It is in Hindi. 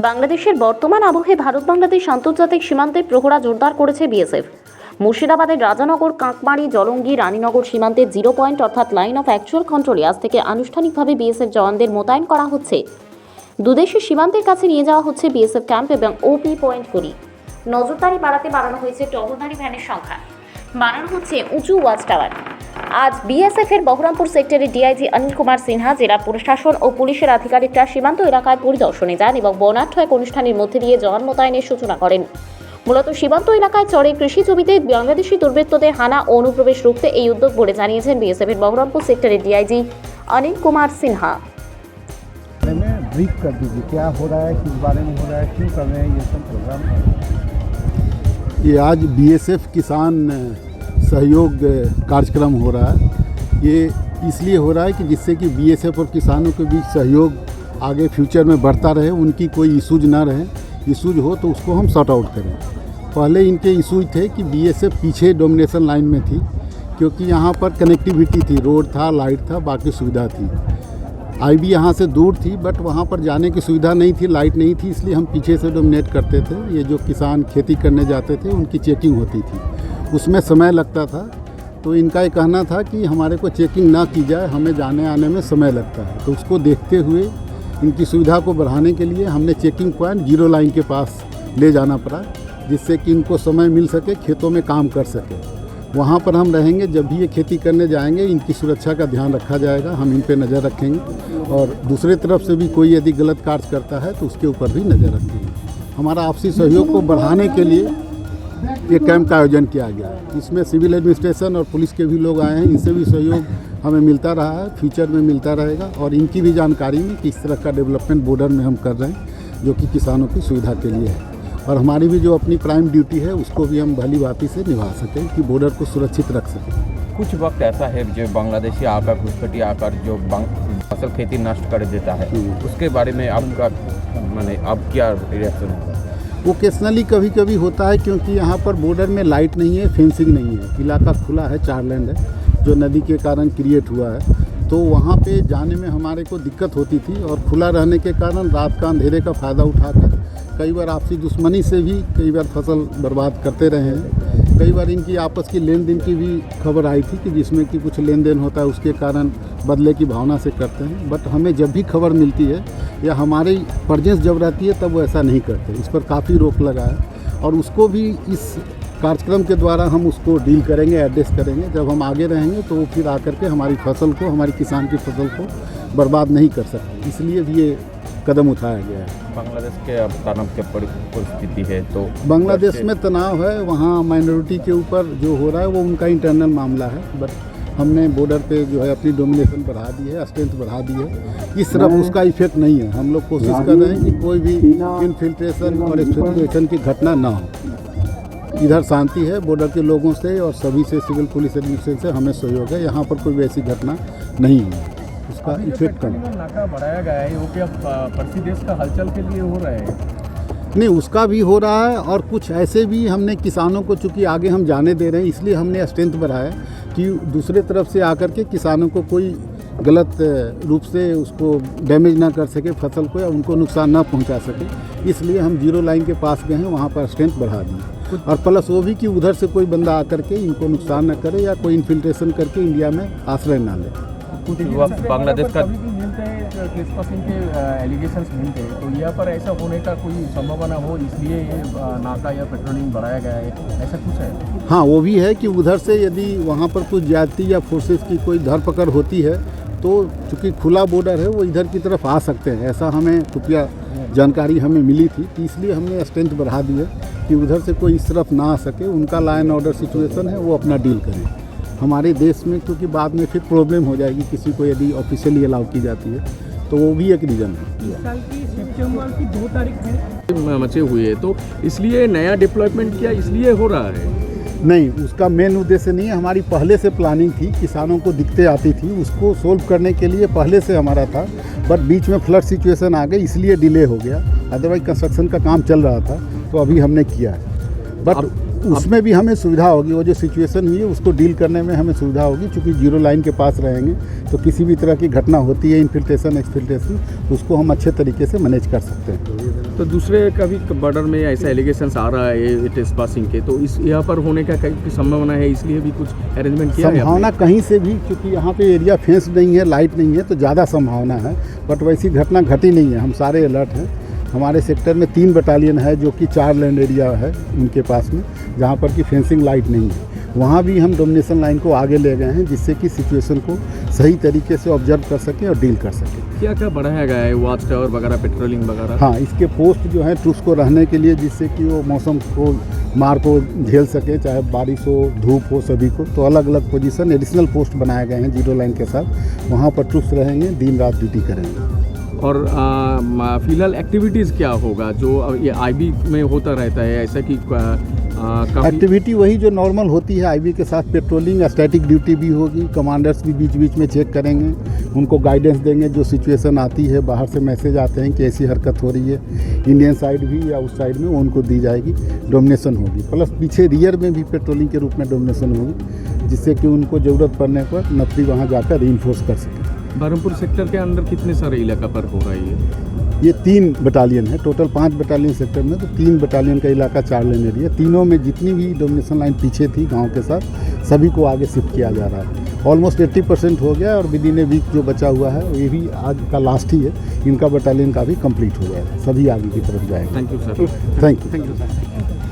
বাংলাদেশের বর্তমান আবহে ভারত বাংলাদেশ আন্তর্জাতিক সীমান্তে প্রহরা জোরদার করেছে বিএসএফ। মুর্শিদাবাদের রাজানগর, কাঁকমারি, জলঙ্গি, রানীনগর সীমান্তে 0 পয়েন্ট অর্থাৎ লাইন অফ অ্যাকচুয়াল কন্ট্রোলে আজ থেকে আনুষ্ঠানিকভাবে বিএসএফ জওয়ানদের মোতায়েন করা হচ্ছে। দুদেশের সীমান্তের কাছে নিয়ে যাওয়া হচ্ছে বিএসএফ ক্যাম্প এবং ওপি পয়েন্টগুলি। নজরদারি বাড়ানো হয়েছে টহলদারি ভ্যানের সংখ্যা, বানানো হচ্ছে উঁচু ওয়াচ টাওয়ার। আজ বিএসএফ এর বহরমপুর সেক্টরের ডিআইজি অনিল কুমার সিনহা, জেলা প্রশাসন ও পুলিশের আধিকারিকরা সীমান্ত এলাকায় পরিদর্শনে যান এবং বর্ণাঢ্য এক অনুষ্ঠানের মধ্যে দিয়ে জওয়ান মোতায়েনের সূচনা করেন। মূলত সীমান্ত এলাকায় চরে কৃষি জমিতে বাংলাদেশি দুর্বৃত্তদের হানা ও অনুপ্রবেশ রুখতে এই উদ্যোগ বলে জানিয়েছেন বিএসএফ এর বহরমপুর সেক্টরের ডিআইজি অনিল কুমার সিনহা। ब्रीफ कर दीजिए क्या हो रहा है, किस बारे में हो रहा है, क्यों कर रहे हैं ये सब प्रोग्राम। ये आज बीएसएफ किसान सहयोग कार्यक्रम हो रहा है। ये इसलिए हो रहा है कि जिससे कि बीएसएफ और किसानों के बीच सहयोग आगे फ्यूचर में बढ़ता रहे, उनकी कोई इशूज ना रहे। इशूज हो तो उसको हम सॉर्ट आउट करें। पहले इनके इशूज थे कि बीएसएफ पीछे डोमिनेशन लाइन में थी, क्योंकि यहाँ पर कनेक्टिविटी थी, रोड था, लाइट था, बाकी सुविधा थी। आईबी यहाँ से दूर थी, बट वहाँ पर जाने की सुविधा नहीं थी, लाइट नहीं थी, इसलिए हम पीछे से डोमिनेट करते थे। ये जो किसान खेती करने जाते थे उनकी चेकिंग होती थी, उसमें समय लगता था। तो इनका ये कहना था कि हमारे को चेकिंग ना की जाए, हमें जाने आने में समय लगता है। तो उसको देखते हुए इनकी सुविधा को बढ़ाने के लिए हमने चेकिंग पॉइंट 0 लाइन के पास ले जाना पड़ा, जिससे कि इनको समय मिल सके, खेतों में काम कर सके। वहाँ पर हम रहेंगे, जब भी ये खेती करने जाएंगे इनकी सुरक्षा का ध्यान रखा जाएगा, हम इन पे नज़र रखेंगे। और दूसरे तरफ से भी कोई यदि गलत कार्य करता है तो उसके ऊपर भी नज़र रखेंगे। हमारा आपसी सहयोग को बढ़ाने के लिए ये कैंप का आयोजन किया गया है। इसमें सिविल एडमिनिस्ट्रेशन और पुलिस के भी लोग आए हैं, इनसे भी सहयोग हमें मिलता रहा है, फ्यूचर में मिलता रहेगा। और इनकी भी जानकारी में कि इस तरह का डेवलपमेंट बॉर्डर में हम कर रहे हैं, जो कि किसानों की सुविधा के लिए है। और हमारी भी जो अपनी प्राइम ड्यूटी है उसको भी हम भली भांति से निभा सकें कि बॉर्डर को सुरक्षित रख सकें। कुछ वक्त ऐसा है जो बांग्लादेशी आकर, घुसपैठी आकर जो फसल खेती नष्ट कर देता है, उसके बारे में आपका अब क्या रिएक्शन होगा? ओकेशनली कभी कभी होता है, क्योंकि यहाँ पर बॉर्डर में लाइट नहीं है, फेंसिंग नहीं है, इलाका खुला है, 4 लैंड है जो नदी के कारण क्रिएट हुआ है। तो वहाँ पे जाने में हमारे को दिक्कत होती थी, और खुला रहने के कारण रात का अंधेरे का फ़ायदा उठाकर कई बार आपसी दुश्मनी से भी कई बार फसल बर्बाद करते रहे हैं। कई बार इनकी आपस की लेन देन की भी खबर आई थी कि जिसमें कि कुछ लेन देन होता है, उसके कारण बदले की भावना से करते हैं। बट हमें जब भी खबर मिलती है या हमारी प्रेजेंस जब रहती है तब वो ऐसा नहीं करते। इस पर काफ़ी रोक लगा है, और उसको भी इस कार्यक्रम के द्वारा हम उसको डील करेंगे, एड्रेस करेंगे। जब हम आगे रहेंगे तो फिर आकर के हमारी फसल को, हमारी किसान की फसल को बर्बाद नहीं कर सकते, इसलिए भी ये कदम उठाया गया है। बांग्लादेश के अब तनाव की परिस्थिति है, तो बांग्लादेश में तनाव है, वहाँ माइनॉरिटी के ऊपर जो हो रहा है वो उनका इंटरनल मामला है। बट हमने बॉर्डर पे जो है अपनी डोमिनेशन बढ़ा दी है, स्ट्रेंथ बढ़ा दी है। इस तरफ उसका इफेक्ट नहीं है। हम लोग कोशिश कर रहे हैं कि कोई भी इन्फिल्ट्रेशन और एक्सफिल्ट्रेशन की घटना ना हो। इधर शांति है, बॉर्डर के लोगों से और सभी से, सिविल पुलिस एडमिनिस्ट्रेशन से हमें सहयोग है। यहाँ पर कोई वैसी घटना नहीं है, उसका इफेक्ट कम। नाका बढ़ाया गया है, वो क्या पड़ोसी देश का हलचल के लिए हो रहा है? नहीं, उसका भी हो रहा है, और कुछ ऐसे भी हमने किसानों को, चूँकि आगे हम जाने दे रहे हैं, इसलिए हमने स्ट्रेंथ बढ़ाया कि दूसरे तरफ से आकर के किसानों को कोई गलत रूप से उसको डैमेज ना कर सके फसल को, या उनको नुकसान ना पहुंचा सके। इसलिए हम 0 लाइन के पास गए हैं, वहाँ पर स्ट्रेंथ बढ़ा दी। और प्लस वो भी कि उधर से कोई बंदा आकर के इनको नुकसान न करे या कोई इन्फिल्ट्रेशन करके इंडिया में आश्रय ना ले। कुछ वक्त बांग्लादेश का ट्रेसपासिंग के एलिगेशंस मिलते हैं, तो यहाँ पर ऐसा होने का कोई संभावना हो, इसलिए ये नाका या पेट्रोलिंग बढ़ाया गया है, ऐसा कुछ है? हाँ, वो भी है कि उधर से यदि वहाँ पर कुछ ज्यादती या फोर्सेस की कोई धरपकड़ होती है तो चूँकि खुला बॉर्डर है वो इधर की तरफ आ सकते हैं, ऐसा हमें खुफिया जानकारी हमें मिली थी। तो इसलिए हमने स्ट्रेंथ बढ़ा दी है कि उधर से कोई इस तरफ ना आ सके। उनका लॉ एंड ऑर्डर सिचुएशन है, वो अपना डील करें हमारे देश में, क्योंकि बाद में फिर प्रॉब्लम हो जाएगी किसी को यदि ऑफिशियली अलाउ की जाती है, तो वो भी एक रीज़न है। इस साल की सितंबर की 2 तारीख में मचे हुए, तो इसलिए नया डिप्लॉयमेंट किया, इसलिए हो रहा है? नहीं, उसका मेन उद्देश्य नहीं है। हमारी पहले से प्लानिंग थी, किसानों को दिक्कतें आती थी, उसको सोल्व करने के लिए पहले से हमारा था। बट बीच में फ्लड सिचुएशन आ गई, इसलिए डिले हो गया। अदरवाइज कंस्ट्रक्शन का काम चल रहा था, तो अभी हमने किया है। बट उसमें भी हमें सुविधा होगी, वो जो सिचुएशन हुई है उसको डील करने में हमें सुविधा होगी, क्योंकि जीरो लाइन के पास रहेंगे तो किसी भी तरह की घटना होती है, इन्फिल्ट्रेशन एक्सफिल्ट्रेशन, उसको हम अच्छे तरीके से मैनेज कर सकते हैं। तो दूसरे कभी बॉर्डर में ऐसा एलिगेशंस आ रहा है टेस्ट पासिंग के, तो इस यहाँ पर होने का की संभावना है, इसलिए भी कुछ अरेंजमेंट किया है संभावना कहीं से भी, क्योंकि यहाँ पे एरिया फेंस नहीं है, लाइट नहीं है, तो ज़्यादा संभावना है, बट वैसी घटना घटी नहीं है। हम सारे अलर्ट हैं। हमारे सेक्टर में 3 बटालियन है जो कि 4 लैंड एरिया है उनके पास में, जहाँ पर कि फेंसिंग लाइट नहीं है। वहाँ भी हम डोमिनेशन लाइन को आगे ले गए हैं, जिससे कि सिचुएशन को सही तरीके से ऑब्जर्व कर सकें और डील कर सकें। क्या क्या बढ़ाया गया है, वॉच टावर वगैरह, पेट्रोलिंग वगैरह? हाँ, इसके पोस्ट जो है ट्रूप्स को रहने के लिए, जिससे कि वो मौसम को मार को झेल सके, चाहे बारिश हो, धूप हो, सभी को, तो अलग अलग पोजीशन एडिशनल पोस्ट बनाए गए हैं जीरो लाइन के साथ। वहाँ पर ट्रूप्स रहेंगे, दिन रात ड्यूटी करेंगे। और फिलहाल एक्टिविटीज़ क्या होगा जो ये आईबी में होता रहता है, ऐसा कि काफ़ी एक्टिविटी वही जो नॉर्मल होती है आईबी के साथ, पेट्रोलिंग, स्टैटिक ड्यूटी भी होगी, कमांडर्स भी बीच बीच में चेक करेंगे, उनको गाइडेंस देंगे, जो सिचुएशन आती है, बाहर से मैसेज आते हैं कि ऐसी हरकत हो रही है, इंडियन साइड भी या उस साइड में, वो उनको दी जाएगी, डोमिनेशन होगी। प्लस पीछे रियर में भी पेट्रोलिंग के रूप में डोमिनेशन होगी, जिससे कि उनको ज़रूरत पड़ने पर नफरी वहाँ जाकर रीइंफोर्स कर सकें। बरहमपुर सेक्टर के अंदर कितने सारे इलाका पर हो रहा है ये 3 बटालियन है, टोटल 5 बटालियन सेक्टर में, तो 3 बटालियन का इलाका 4 लेन एरिया। तीनों में जितनी भी डोमिनेशन लाइन पीछे थी गांव के साथ, सभी को आगे शिफ्ट किया जा रहा है। ऑलमोस्ट 80% हो गया, और विद इन ए वीक जो बचा हुआ है ये भी आज का लास्ट ही है, इनका बटालियन का भी कंप्लीट हो गया है, सभी आगे की तरफ जाएंगे। Thank you sir. Thank you. Thank you sir.